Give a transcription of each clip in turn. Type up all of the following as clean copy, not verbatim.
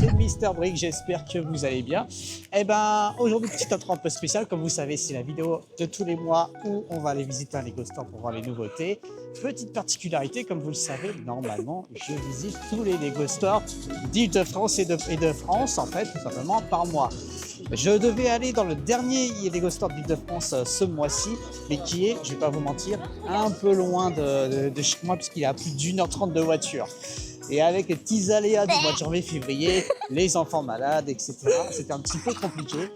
c'est Mister Brick, j'espère que vous allez bien. Eh ben, aujourd'hui, petite intro un peu spéciale, comme vous savez, c'est la vidéo de tous les mois où on va aller visiter un Lego Store pour voir les nouveautés. Petite particularité, comme vous le savez, normalement, je visite tous les Lego Stores d'Île-de-France et de France, en fait, tout simplement par mois. Je devais aller dans le dernier Lego Store d'Île-de-France ce mois-ci, mais qui est, je vais pas vous mentir, un peu loin de chez moi, puisqu'il est à plus d'1h30 de voiture. Et avec les petits aléas du mois de janvier-février, les enfants malades, etc., c'était un petit peu compliqué.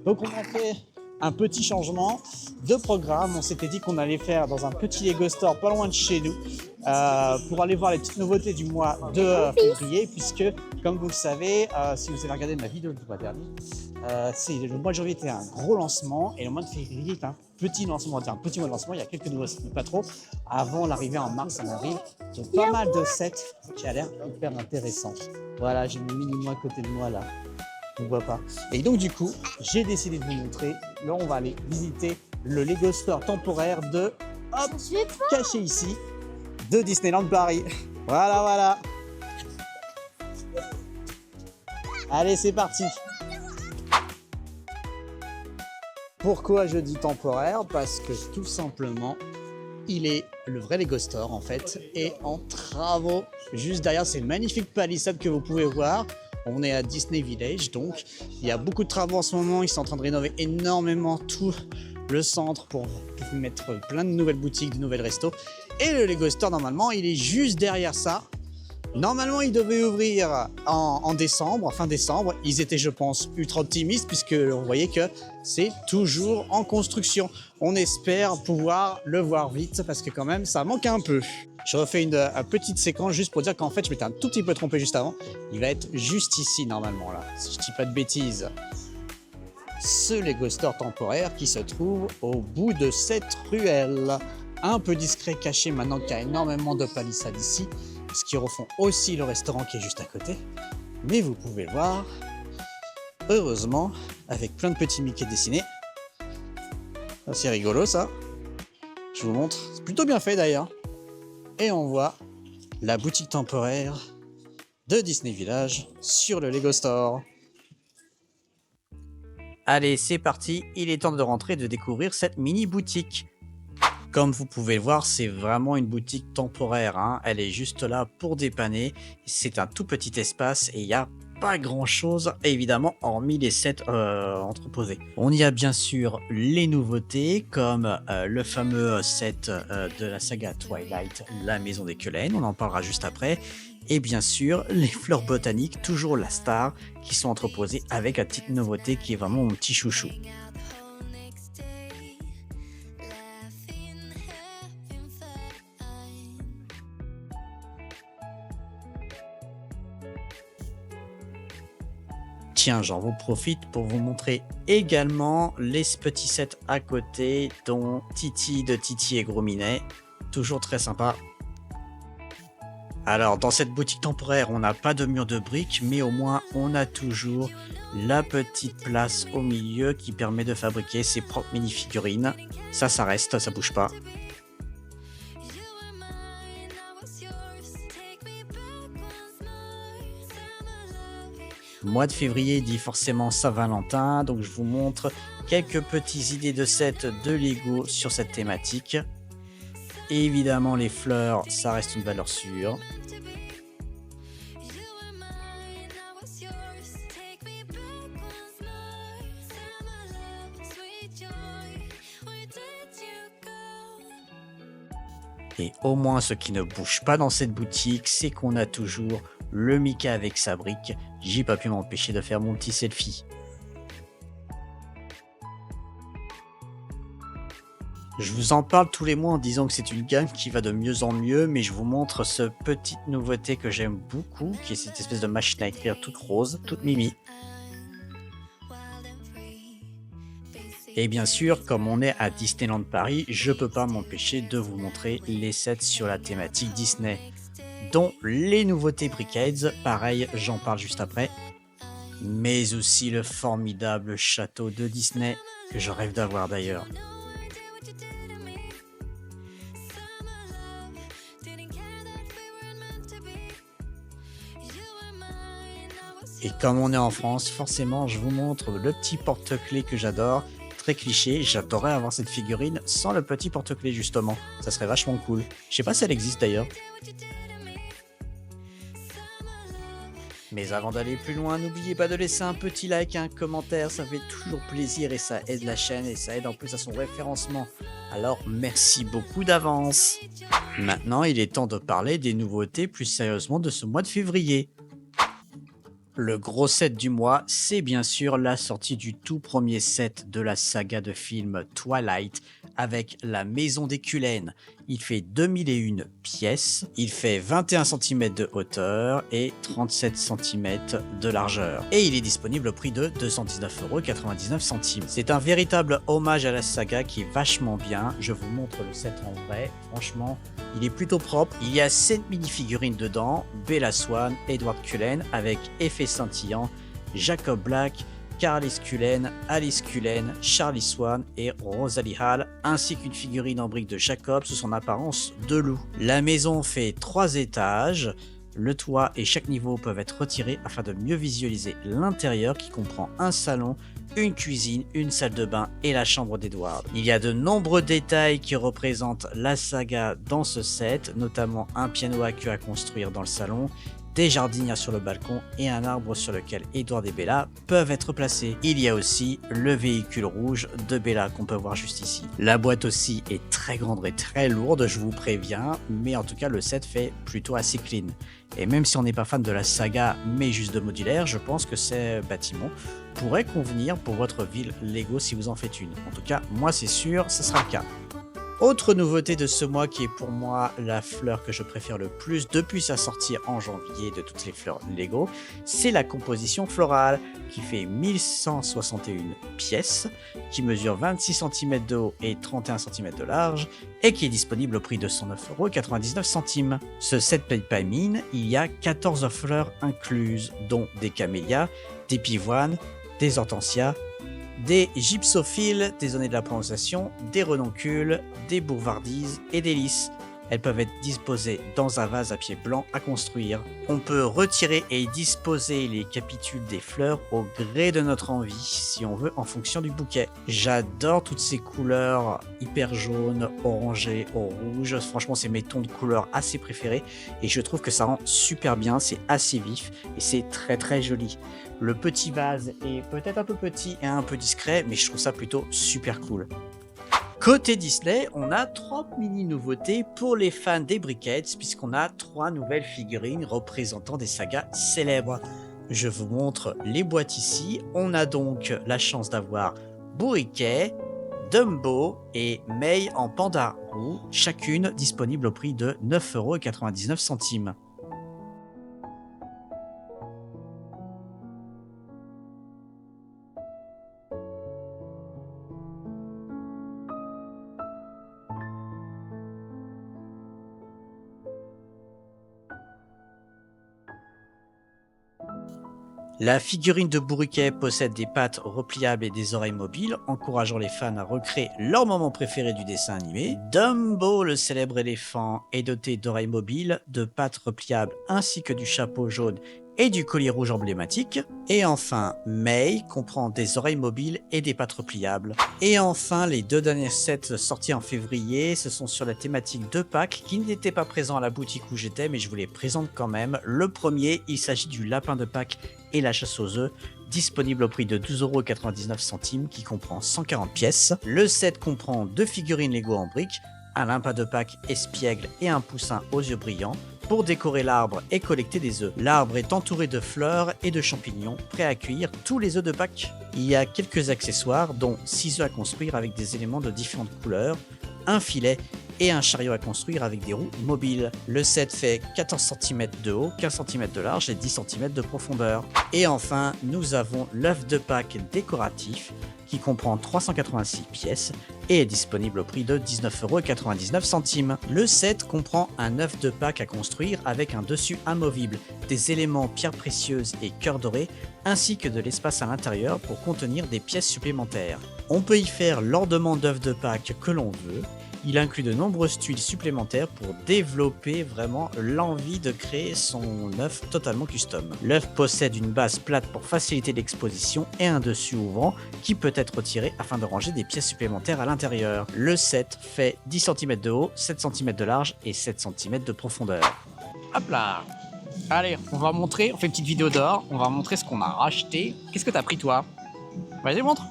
Donc on a fait un petit changement de programme. On s'était dit qu'on allait faire dans un petit Lego Store pas loin de chez nous pour aller voir les petites nouveautés du mois de février, puisque, comme vous le savez, si vous avez regardé ma vidéo du mois dernier, le mois de janvier était un gros lancement et le mois de février est un petit lancement, un petit mois de lancement. Il y a quelques nouveautés, mais pas trop, avant l'arrivée en mars, en avril. Donc pas mal de sets qui a l'air hyper intéressant. Voilà, j'ai mon mini-moi à côté de moi là. On ne voit pas. Et donc du coup, j'ai décidé de vous montrer. Là, on va aller visiter le Lego Store temporaire de, hop, caché ici, de Disneyland Paris. Voilà, voilà. Allez, c'est parti. Pourquoi je dis temporaire? Parce que tout simplement, le vrai Lego Store en fait est en travaux. Juste derrière ces magnifiques palissades que vous pouvez voir. On est à Disney Village, donc il y a beaucoup de travaux en ce moment. Ils sont en train de rénover énormément tout le centre pour mettre plein de nouvelles boutiques, de nouvelles restos. Et le Lego Store, normalement, il est juste derrière ça. Normalement, il devait ouvrir en décembre, fin décembre. Ils étaient, je pense, ultra optimistes puisque vous voyez que c'est toujours en construction. On espère pouvoir le voir vite parce que quand même, ça manque un peu. Je refais une petite séquence juste pour dire qu'en fait, je m'étais un tout petit peu trompé juste avant. Il va être juste ici, normalement, là, si je dis pas de bêtises. Ce Lego Store temporaire qui se trouve au bout de cette ruelle. Un peu discret, caché maintenant qu'il y a énormément de palissades ici. Ce qui refont aussi le restaurant qui est juste à côté. Mais vous pouvez voir, heureusement, avec plein de petits Mickey dessinés. C'est rigolo ça. Je vous montre. C'est plutôt bien fait d'ailleurs. Et on voit la boutique temporaire de Disney Village sur le Lego Store. Allez, c'est parti. Il est temps de rentrer et de découvrir cette mini boutique. Comme vous pouvez le voir, c'est vraiment une boutique temporaire, hein. Elle est juste là pour dépanner. C'est un tout petit espace et il n'y a pas grand chose, évidemment, hormis les sets entreposés. On y a bien sûr les nouveautés, comme le fameux set de la saga Twilight, la maison des Cullen. On en parlera juste après. Et bien sûr, les fleurs botaniques, toujours la star, qui sont entreposées avec la petite nouveauté qui est vraiment mon petit chouchou. Tiens, j'en vous profite pour vous montrer également les petits sets à côté, dont Titi de Titi et Gros Minet. Toujours très sympa. Alors, dans cette boutique temporaire, on n'a pas de mur de briques, mais au moins, on a toujours la petite place au milieu qui permet de fabriquer ses propres mini-figurines. Ça reste, ça bouge pas. Mois de février dit forcément Saint-Valentin, donc je vous montre quelques petites idées de sets de Lego sur cette thématique. Et évidemment, les fleurs, ça reste une valeur sûre. Et au moins, ce qui ne bouge pas dans cette boutique, c'est qu'on a toujours le Mickey avec sa brique. J'ai pas pu m'empêcher de faire mon petit selfie. Je vous en parle tous les mois en disant que c'est une gamme qui va de mieux en mieux, mais je vous montre cette petite nouveauté que j'aime beaucoup, qui est cette espèce de machine à écrire toute rose, toute mimi. Et bien sûr, comme on est à Disneyland Paris, je peux pas m'empêcher de vous montrer les sets sur la thématique Disney, dont les nouveautés Brickheads, pareil, j'en parle juste après, mais aussi le formidable château de Disney, que je rêve d'avoir d'ailleurs. Et comme on est en France, forcément je vous montre le petit porte-clés que j'adore. Très cliché, j'adorerais avoir cette figurine sans le petit porte-clés justement. Ça serait vachement cool. Je sais pas si elle existe d'ailleurs. Mais avant d'aller plus loin, n'oubliez pas de laisser un petit like et un commentaire, ça fait toujours plaisir et ça aide la chaîne et ça aide en plus à son référencement. Alors merci beaucoup d'avance. Maintenant, il est temps de parler des nouveautés plus sérieusement de ce mois de février. Le gros set du mois, c'est bien sûr la sortie du tout premier set de la saga de films Twilight avec la Maison des Cullen. Il fait 2001 pièces, il fait 21 cm de hauteur et 37 cm de largeur. Et il est disponible au prix de 219,99 €. C'est un véritable hommage à la saga qui est vachement bien. Je vous montre le set en vrai. Franchement, il est plutôt propre. Il y a 7 mini-figurines dedans. Bella Swan, Edward Cullen avec effet scintillant, Jacob Black, Carlis Cullen, Alice Cullen, Charlie Swan et Rosalie Hall, ainsi qu'une figurine en brique de Jacob sous son apparence de loup. La maison fait 3 étages, le toit et chaque niveau peuvent être retirés afin de mieux visualiser l'intérieur qui comprend un salon, une cuisine, une salle de bain et la chambre d'Edward. Il y a de nombreux détails qui représentent la saga dans ce set, notamment un piano à queue à construire dans le salon, des jardinières sur le balcon et un arbre sur lequel Edward et Bella peuvent être placés. Il y a aussi le véhicule rouge de Bella qu'on peut voir juste ici. La boîte aussi est très grande et très lourde, je vous préviens, mais en tout cas le set fait plutôt assez clean. Et même si on n'est pas fan de la saga mais juste de modulaire, je pense que ces bâtiments pourraient convenir pour votre ville Lego si vous en faites une. En tout cas, moi c'est sûr, ce sera le cas. Autre nouveauté de ce mois qui est pour moi la fleur que je préfère le plus depuis sa sortie en janvier de toutes les fleurs Lego, c'est la composition florale qui fait 1161 pièces, qui mesure 26 cm de haut et 31 cm de large et qui est disponible au prix de 109,99 €. Ce set paye pas mine, il y a 14 fleurs incluses, dont des camélias, des pivoines, des hortensias, des gypsophiles, désolé de la prononciation, des renoncules, des boulevardises et des lys. Elles peuvent être disposées dans un vase à pied blanc à construire. On peut retirer et disposer les capitules des fleurs au gré de notre envie, si on veut, en fonction du bouquet. J'adore toutes ces couleurs hyper jaunes, orangées, au rouge. Franchement, c'est mes tons de couleurs assez préférés et je trouve que ça rend super bien, c'est assez vif et c'est très très joli. Le petit vase est peut-être un peu petit et un peu discret, mais je trouve ça plutôt super cool. Côté Disney, on a 3 mini nouveautés pour les fans des briquettes, puisqu'on a 3 nouvelles figurines représentant des sagas célèbres. Je vous montre les boîtes ici. On a donc la chance d'avoir Bourriquet, Dumbo et May en panda roux, chacune disponible au prix de 9,99 €. La figurine de Bourriquet possède des pattes repliables et des oreilles mobiles, encourageant les fans à recréer leur moment préféré du dessin animé. Dumbo, le célèbre éléphant, est doté d'oreilles mobiles, de pattes repliables ainsi que du chapeau jaune et du collier rouge emblématique. Et enfin, May comprend des oreilles mobiles et des pattes repliables. Et enfin, les 2 derniers sets sortis en février, ce sont sur la thématique de Pâques, qui n'étaient pas présents à la boutique où j'étais, mais je vous les présente quand même. Le premier, il s'agit du lapin de Pâques et la chasse aux œufs, disponible au prix de 12,99 €, qui comprend 140 pièces. Le set comprend 2 figurines Lego en briques, un lapin de Pâques espiègle et un poussin aux yeux brillants, pour décorer l'arbre et collecter des œufs. L'arbre est entouré de fleurs et de champignons, prêts à accueillir tous les œufs de Pâques. Il y a quelques accessoires, dont 6 œufs à construire avec des éléments de différentes couleurs, un filet et un chariot à construire avec des roues mobiles. Le set fait 14 cm de haut, 15 cm de large et 10 cm de profondeur. Et enfin, nous avons l'œuf de Pâques décoratif, qui comprend 386 pièces et est disponible au prix de 19,99 €. Le set comprend un œuf de Pâques à construire avec un dessus amovible, des éléments pierres précieuses et cœurs dorés, ainsi que de l'espace à l'intérieur pour contenir des pièces supplémentaires. On peut y faire l'ornement d'œuf de Pâques que l'on veut, Il inclut de nombreuses tuiles supplémentaires pour développer vraiment l'envie de créer son œuf totalement custom. L'œuf possède une base plate pour faciliter l'exposition et un dessus ouvrant qui peut être retiré afin de ranger des pièces supplémentaires à l'intérieur. Le set fait 10 cm de haut, 7 cm de large et 7 cm de profondeur. Hop là! Allez, on va montrer, on fait une petite vidéo dehors, on va montrer ce qu'on a racheté. Qu'est-ce que t'as pris toi? Vas-y, montre!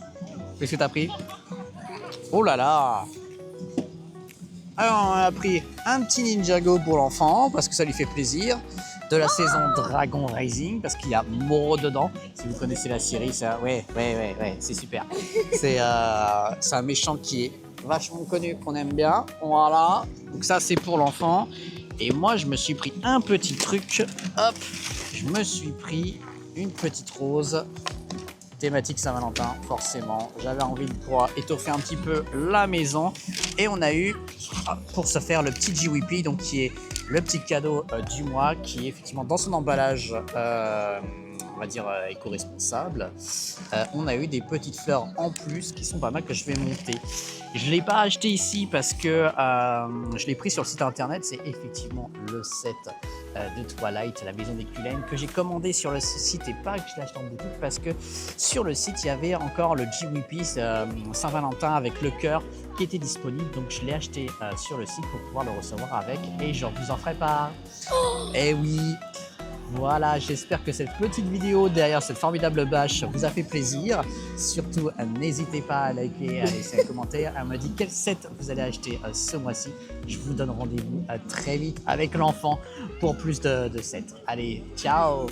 Qu'est-ce que t'as pris? Oh là là! Alors on a pris un petit Ninjago pour l'enfant parce que ça lui fait plaisir, de la saison Dragon Rising parce qu'il y a Moro dedans. Si vous connaissez la série, ça, ouais, c'est super. C'est un méchant qui est vachement connu, qu'on aime bien. Voilà, donc ça c'est pour l'enfant. Et moi je me suis pris un petit truc, hop, je me suis pris une petite rose. Thématique Saint-Valentin, forcément. J'avais envie de pouvoir étoffer un petit peu la maison. Et on a eu, pour se faire, le petit GWP, donc qui est le petit cadeau du mois, qui est effectivement dans son emballage, on va dire éco-responsable. On a eu des petites fleurs en plus qui sont pas mal, que je vais monter. Je ne l'ai pas acheté ici parce que je l'ai pris sur le site internet. C'est effectivement le set de Twilight, la maison des Cullen, que j'ai commandé sur le site et pas que je l'ai acheté en boutique parce que sur le site il y avait encore le GWP Saint-Valentin avec le cœur qui était disponible, donc je l'ai acheté sur le site pour pouvoir le recevoir avec et je vous en ferai part. Eh oui! Voilà, j'espère que cette petite vidéo derrière cette formidable bâche vous a fait plaisir. Surtout, n'hésitez pas à liker, à laisser un commentaire, à me dire quel set vous allez acheter ce mois-ci. Je vous donne rendez-vous très vite avec l'enfant pour plus de sets. Allez, ciao!